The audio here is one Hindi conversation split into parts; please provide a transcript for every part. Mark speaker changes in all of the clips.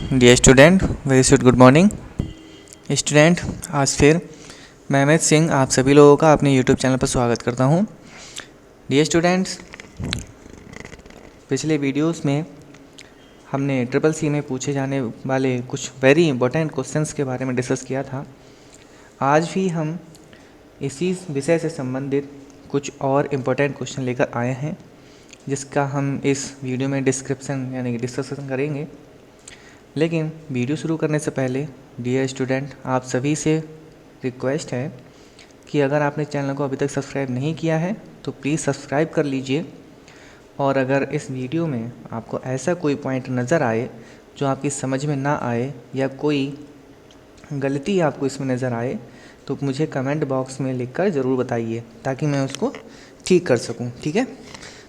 Speaker 1: Dear student, very sweet good morning. Student, आज फिर मैं अमित सिंह आप सभी लोगों का अपने यूट्यूब चैनल पर स्वागत करता हूं। डियर स्टूडेंट्स, पिछले वीडियोस में हमने ट्रिपल सी में पूछे जाने वाले कुछ वेरी इंपॉर्टेंट क्वेश्चंस के बारे में डिस्कस किया था। आज भी हम इसी विषय से संबंधित कुछ और इम्पोर्टेंट क्वेश्चन लेकर आए हैं, जिसका हम इस वीडियो में डिस्क्रिप्शन यानी कि डिस्कशन करेंगे। लेकिन वीडियो शुरू करने से पहले डियर स्टूडेंट, आप सभी से रिक्वेस्ट है कि अगर आपने चैनल को अभी तक सब्सक्राइब नहीं किया है तो प्लीज़ सब्सक्राइब कर लीजिए। और अगर इस वीडियो में आपको ऐसा कोई पॉइंट नज़र आए जो आपकी समझ में ना आए या कोई गलती आपको इसमें नज़र आए तो मुझे कमेंट बॉक्स में लिखकर ज़रूर बताइए, ताकि मैं उसको ठीक कर सकूं। ठीक है,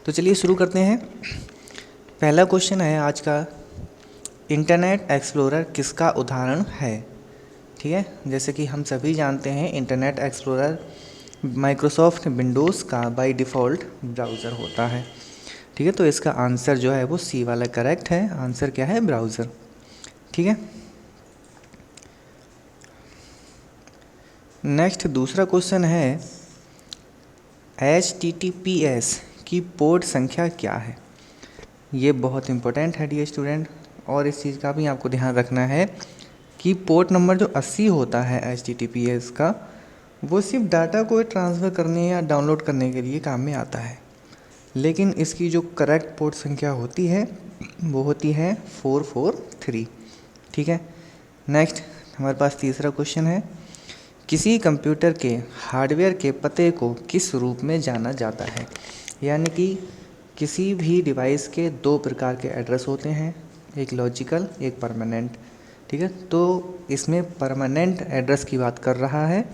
Speaker 1: तो चलिए शुरू करते हैं। पहला क्वेश्चन है आज का, इंटरनेट एक्सप्लोरर किसका उदाहरण है। ठीक है, जैसे कि हम सभी जानते हैं इंटरनेट एक्सप्लोरर माइक्रोसॉफ्ट विंडोज़ का बाय डिफ़ॉल्ट ब्राउज़र होता है। ठीक है, तो इसका आंसर जो है वो सी वाला करेक्ट है। आंसर क्या है? ब्राउज़र। ठीक है, नेक्स्ट दूसरा क्वेश्चन है, HTTPS की पोर्ट संख्या क्या है। ये बहुत इंपॉर्टेंट है डियर स्टूडेंट, और इस चीज़ का भी आपको ध्यान रखना है कि पोर्ट नंबर जो 80 होता है HTTPS का, वो सिर्फ डाटा को ट्रांसफ़र करने या डाउनलोड करने के लिए काम में आता है। लेकिन इसकी जो करेक्ट पोर्ट संख्या होती है वो होती है 443। ठीक है, नेक्स्ट हमारे पास तीसरा क्वेश्चन है, किसी कंप्यूटर के हार्डवेयर के पते को किस रूप में जाना जाता है। यानी कि किसी भी डिवाइस के दो प्रकार के एड्रेस होते हैं, एक लॉजिकल, एक परमानेंट। ठीक है, तो इसमें परमानेंट एड्रेस की बात कर रहा है।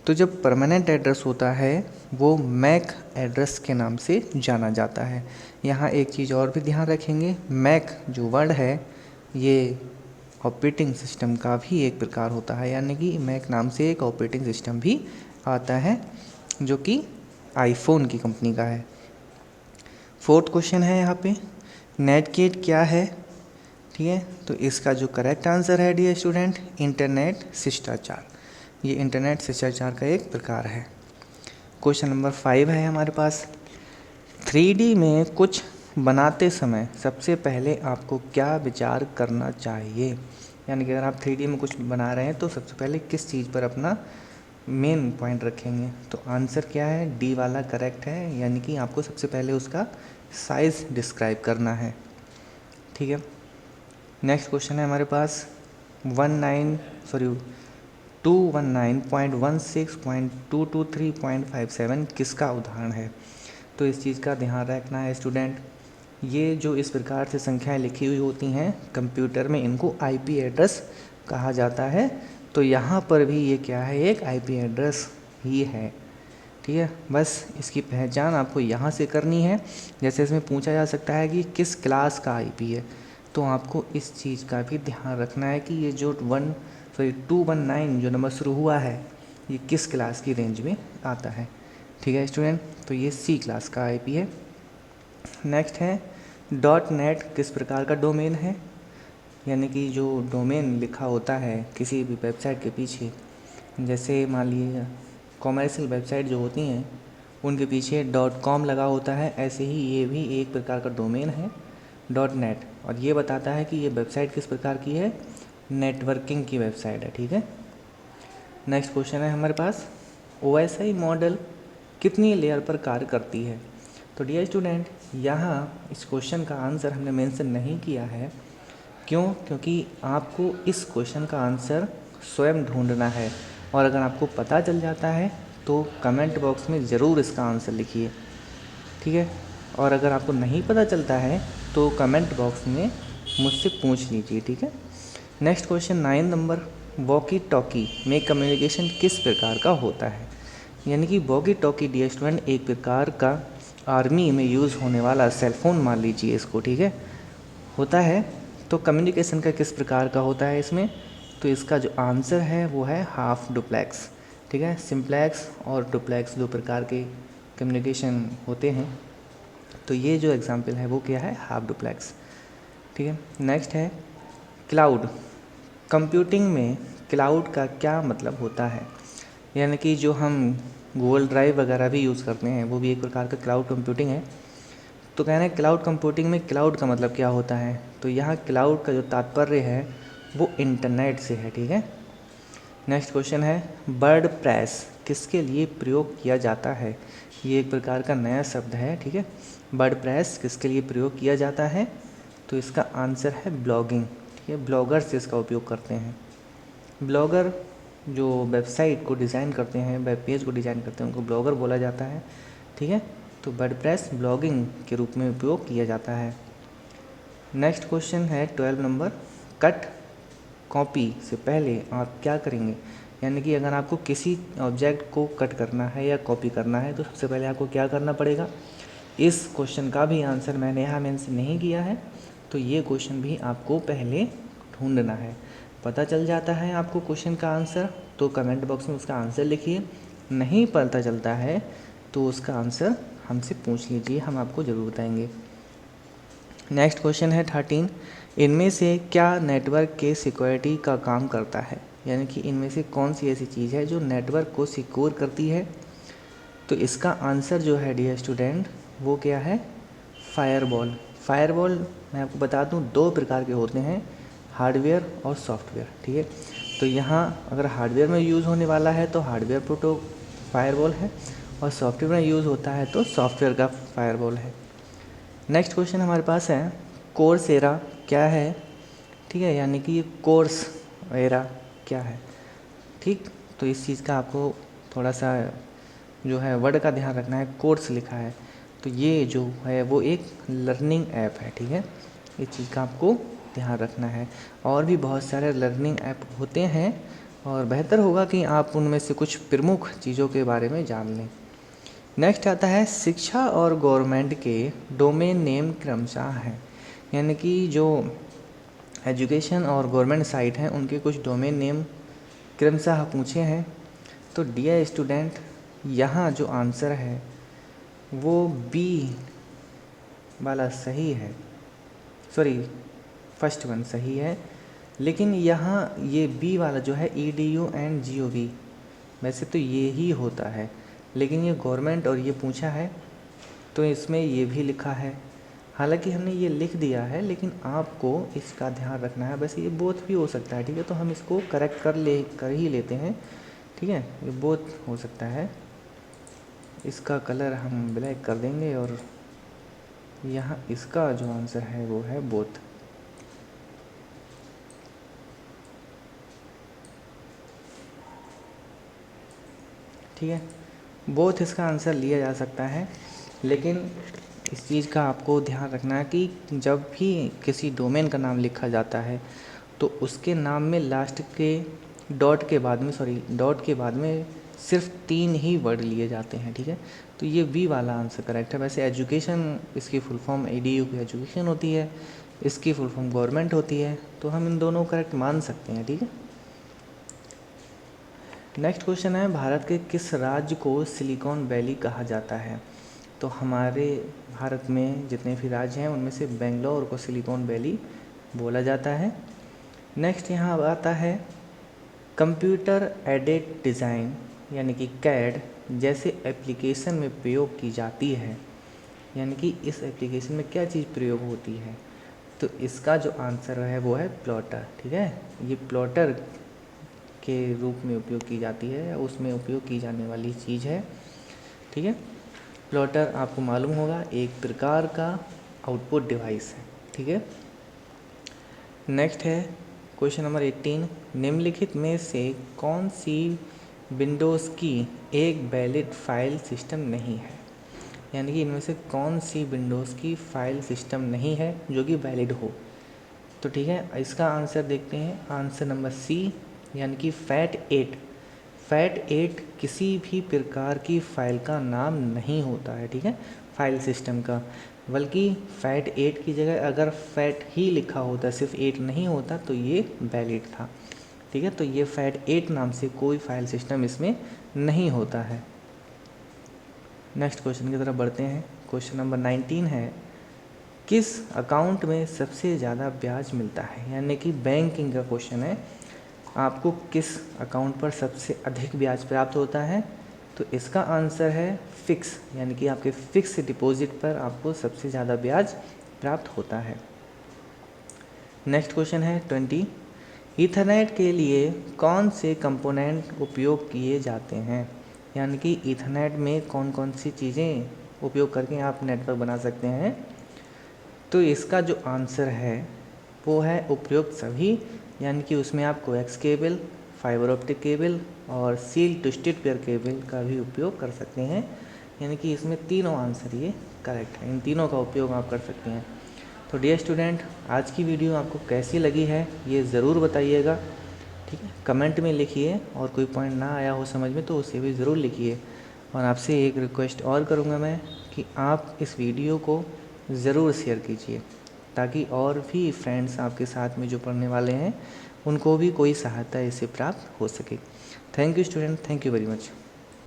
Speaker 1: तो जब परमानेंट एड्रेस होता है वो मैक एड्रेस के नाम से जाना जाता है। यहाँ एक चीज़ और भी ध्यान रखेंगे, मैक जो वर्ड है ये ऑपरेटिंग सिस्टम का भी एक प्रकार होता है, यानी कि मैक नाम से एक ऑपरेटिंग सिस्टम भी आता है जो कि आईफोन की कंपनी का है। फोर्थ क्वेश्चन है यहाँ पे, नेटगेट क्या है। ठीक है, तो इसका जो करेक्ट आंसर है डियर स्टूडेंट, इंटरनेट शिष्टाचार। ये इंटरनेट शिष्टाचार का एक प्रकार है। क्वेश्चन नंबर 5 है हमारे पास, 3D में कुछ बनाते समय सबसे पहले आपको क्या विचार करना चाहिए। यानी कि अगर आप 3D में कुछ बना रहे हैं तो सबसे पहले किस चीज़ पर अपना मेन पॉइंट रखेंगे। तो आंसर क्या है? डी वाला करेक्ट है, यानी कि आपको सबसे पहले उसका साइज़ डिस्क्राइब करना है। ठीक है, नेक्स्ट क्वेश्चन है हमारे पास 219.16.223.57 किसका उदाहरण है। तो इस चीज़ का ध्यान रखना है स्टूडेंट, ये जो इस प्रकार से संख्याएं लिखी हुई होती हैं कंप्यूटर में, इनको आईपी एड्रेस कहा जाता है। तो यहाँ पर भी ये क्या है? एक आईपी एड्रेस ही है। ठीक है, बस इसकी पहचान आपको यहाँ से करनी है। जैसे इसमें पूछा जा सकता है कि किस क्लास का आईपी है, तो आपको इस चीज़ का भी ध्यान रखना है कि ये जो 219 जो नंबर शुरू हुआ है ये किस क्लास की रेंज में आता है। ठीक है स्टूडेंट, तो ये सी क्लास का आईपी है। नेक्स्ट है, .NET किस प्रकार का डोमेन है। यानी कि जो डोमेन लिखा होता है किसी भी वेबसाइट के पीछे, जैसे मान लीजिए कॉमर्शियल वेबसाइट जो होती हैं उनके पीछे .com लगा होता है, ऐसे ही ये भी एक प्रकार का डोमेन है .NET, और ये बताता है कि ये वेबसाइट किस प्रकार की है, नेटवर्किंग की वेबसाइट है। ठीक है, नेक्स्ट क्वेश्चन है हमारे पास, OSI मॉडल कितनी लेयर पर कार्य करती है। तो डियर स्टूडेंट, यहाँ इस क्वेश्चन का आंसर हमने मेंशन नहीं किया है। क्यों? क्योंकि आपको इस क्वेश्चन का आंसर स्वयं ढूंढना है, और अगर आपको पता चल जाता है तो कमेंट बॉक्स में ज़रूर इसका आंसर लिखिए। ठीक है, और अगर आपको नहीं पता चलता है तो कमेंट बॉक्स में मुझसे पूछ लीजिए। ठीक है, next question 9 number, walkie talkie में कम्युनिकेशन किस प्रकार का होता है। यानी कि वॉकी टॉकी डियर स्टूडेंट एक प्रकार का आर्मी में यूज़ होने वाला सेलफोन मान लीजिए इसको। ठीक है, होता है। तो कम्युनिकेशन का किस प्रकार का होता है इसमें, तो इसका जो आंसर है वो है हाफ डुप्लेक्स। ठीक है, सिंप्लेक्स और डुप्लेक्स दो प्रकार के कम्युनिकेशन होते हैं, तो ये जो एग्जांपल है वो क्या है, हाफ डुप्लेक्स। ठीक है, नेक्स्ट है क्लाउड, कंप्यूटिंग में क्लाउड का क्या मतलब होता है? यानी कि जो हम गूगल ड्राइव वगैरह भी यूज़ करते हैं वो भी एक प्रकार का क्लाउड कंप्यूटिंग है। तो कहना है क्लाउड कंप्यूटिंग में क्लाउड का मतलब क्या होता है, तो यहाँ क्लाउड का जो तात्पर्य है वो इंटरनेट से है, ठीक है। नेक्स्ट क्वेश्चन है वर्ड प्रेस किसके लिए प्रयोग किया जाता है? ये एक प्रकार का नया शब्द है, ठीक है। वर्ड प्रेस किसके लिए प्रयोग किया जाता है? तो इसका आंसर है ब्लॉगिंग, ठीक है। ब्लॉगर्स इसका उपयोग करते हैं। ब्लॉगर जो वेबसाइट को डिज़ाइन करते हैं, वेब पेज को डिज़ाइन करते हैं, उनको ब्लॉगर बोला जाता है, ठीक है। तो वर्डप्रेस ब्लॉगिंग के रूप में उपयोग किया जाता है। नेक्स्ट क्वेश्चन है 12 नंबर, कट कॉपी से पहले आप क्या करेंगे? यानी कि अगर आपको किसी ऑब्जेक्ट को कट करना है या कॉपी करना है तो सबसे पहले आपको क्या करना पड़ेगा? इस क्वेश्चन का भी आंसर मैंने यहाँ मेंशन नहीं किया है, तो ये क्वेश्चन भी आपको पहले ढूंढना है। पता चल जाता है आपको क्वेश्चन का आंसर तो कमेंट बॉक्स में उसका आंसर लिखिए, नहीं पता चलता है तो उसका आंसर हमसे पूछ लीजिए, हम आपको ज़रूर बताएंगे। नेक्स्ट क्वेश्चन है 13, इनमें से क्या नेटवर्क के सिक्योरिटी का काम करता है? यानी कि इनमें से कौन सी ऐसी चीज़ है जो नेटवर्क को सिक्योर करती है? तो इसका आंसर जो है डियर स्टूडेंट वो क्या है? फायरवॉल। फायरवॉल मैं आपको बता दूं दो प्रकार के होते हैं, हार्डवेयर और सॉफ्टवेयर, ठीक है। तो यहाँ अगर हार्डवेयर में यूज़ होने वाला है तो हार्डवेयर प्रोटो फायरवॉल है, और सॉफ्टवेयर में यूज़ होता है तो सॉफ्टवेयर का फायरवॉल है। नेक्स्ट क्वेश्चन हमारे पास है कोर्सेरा क्या है? ठीक है, यानी कि ये कोर्स एरा क्या है, ठीक। तो इस चीज़ का आपको थोड़ा सा जो है वर्ड का ध्यान रखना है। कोर्स लिखा है तो ये जो है वो एक लर्निंग ऐप है, ठीक है। इस चीज़ का आपको ध्यान रखना है। और भी बहुत सारे लर्निंग ऐप होते हैं और बेहतर होगा कि आप उनमें से कुछ प्रमुख चीज़ों के बारे में जान लें। नेक्स्ट आता है शिक्षा और गवर्नमेंट के डोमेन नेम क्रमशः हैं। यानी कि जो एजुकेशन और गवर्नमेंट साइट हैं उनके कुछ डोमेन नेम क्रमशः पूछे हैं। तो डियर स्टूडेंट यहाँ जो आंसर है वो बी वाला सही है, सॉरी फर्स्ट वन सही है, लेकिन यहाँ ये बी वाला जो है EDU एंड GOV वैसे तो ये ही होता है, लेकिन ये गवर्नमेंट और ये पूछा है तो इसमें ये भी लिखा है। हालांकि हमने ये लिख दिया है लेकिन आपको इसका ध्यान रखना है। वैसे ये बोथ भी हो सकता है, ठीक है, तो हम इसको करेक्ट कर ही लेते हैं, ठीक है। ये बोथ हो सकता है। इसका कलर हम ब्लैक कर देंगे और यहाँ इसका जो आंसर है वो है बोथ। ठीक है, बोथ इसका आंसर लिया जा सकता है, लेकिन इस चीज़ का आपको ध्यान रखना है कि जब भी किसी डोमेन का नाम लिखा जाता है तो उसके नाम में लास्ट के डॉट के बाद में सिर्फ 3 ही वर्ड लिए जाते हैं, ठीक है। तो ये बी वाला आंसर करेक्ट है। वैसे एजुकेशन इसकी फुल फॉर्म EDU की एजुकेशन होती है, इसकी फुल फॉर्म गवर्नमेंट होती है, तो हम इन दोनों करेक्ट मान सकते हैं, ठीक है। नेक्स्ट क्वेश्चन है भारत के किस राज्य को सिलिकॉन वैली कहा जाता है? तो हमारे भारत में जितने भी राज्य हैं उनमें से बेंगलोर को सिलिकॉन वैली बोला जाता है। नेक्स्ट यहाँ आता है कंप्यूटर एडेड डिज़ाइन यानी कि CAD जैसे एप्लीकेशन में प्रयोग की जाती है, यानी कि इस एप्लीकेशन में क्या चीज़ प्रयोग होती है? तो इसका जो आंसर है वो है प्लॉटर, ठीक है। ये प्लॉटर के रूप में उपयोग की जाती है, उसमें उपयोग की जाने वाली चीज़ है, ठीक है। प्लॉटर आपको मालूम होगा एक प्रकार का आउटपुट डिवाइस है, ठीक है। नेक्स्ट है क्वेश्चन नंबर 18, निम्नलिखित में से कौन सी विंडोज़ की एक वैलिड फाइल सिस्टम नहीं है? यानी कि इनमें से कौन सी विंडोज़ की फाइल सिस्टम नहीं है जो कि वैलिड हो? तो ठीक है, इसका आंसर देखते हैं। आंसर नंबर C यानी कि FAT8। FAT8 किसी भी प्रकार की फ़ाइल का नाम नहीं होता है, ठीक है, फाइल सिस्टम का। बल्कि FAT8 की जगह अगर FAT ही लिखा होता, सिर्फ 8 नहीं होता, तो ये वैलिड था, ठीक है। तो ये FAT8 नाम से कोई फाइल सिस्टम इसमें नहीं होता है। नेक्स्ट क्वेश्चन की तरफ बढ़ते हैं। क्वेश्चन नंबर 19 है किस अकाउंट में सबसे ज़्यादा ब्याज मिलता है, यानी कि बैंकिंग का क्वेश्चन है, आपको किस अकाउंट पर सबसे अधिक ब्याज प्राप्त होता है। तो इसका आंसर है फिक्स, यानी कि आपके फिक्स डिपॉजिट पर आपको सबसे ज़्यादा ब्याज प्राप्त होता है। नेक्स्ट क्वेश्चन है 20, ईथरनेट के लिए कौन से कंपोनेंट उपयोग किए जाते हैं, यानी कि ईथरनेट में कौन कौन सी चीज़ें उपयोग करके आप नेटवर्क बना सकते हैं। तो इसका जो आंसर है वो है उपयुक्त सभी, यानी कि उसमें आप coax cable, fibre optic cable और सील ट्विस्टेड पेयर केबल का भी उपयोग कर सकते हैं, यानी कि इसमें तीनों आंसर ये करेक्ट है, इन तीनों का उपयोग आप कर सकते हैं। तो डियर स्टूडेंट, आज की वीडियो आपको कैसी लगी है ये ज़रूर बताइएगा, ठीक है। कमेंट में लिखिए, और कोई पॉइंट ना आया हो समझ में तो उसे भी ज़रूर लिखिए। और आपसे एक रिक्वेस्ट और करूँगा मैं कि आप इस वीडियो को ज़रूर शेयर कीजिए, ताकि और भी फ्रेंड्स आपके साथ में जो पढ़ने वाले हैं उनको भी कोई सहायता इससे प्राप्त हो सके। Thank you student, thank you very much.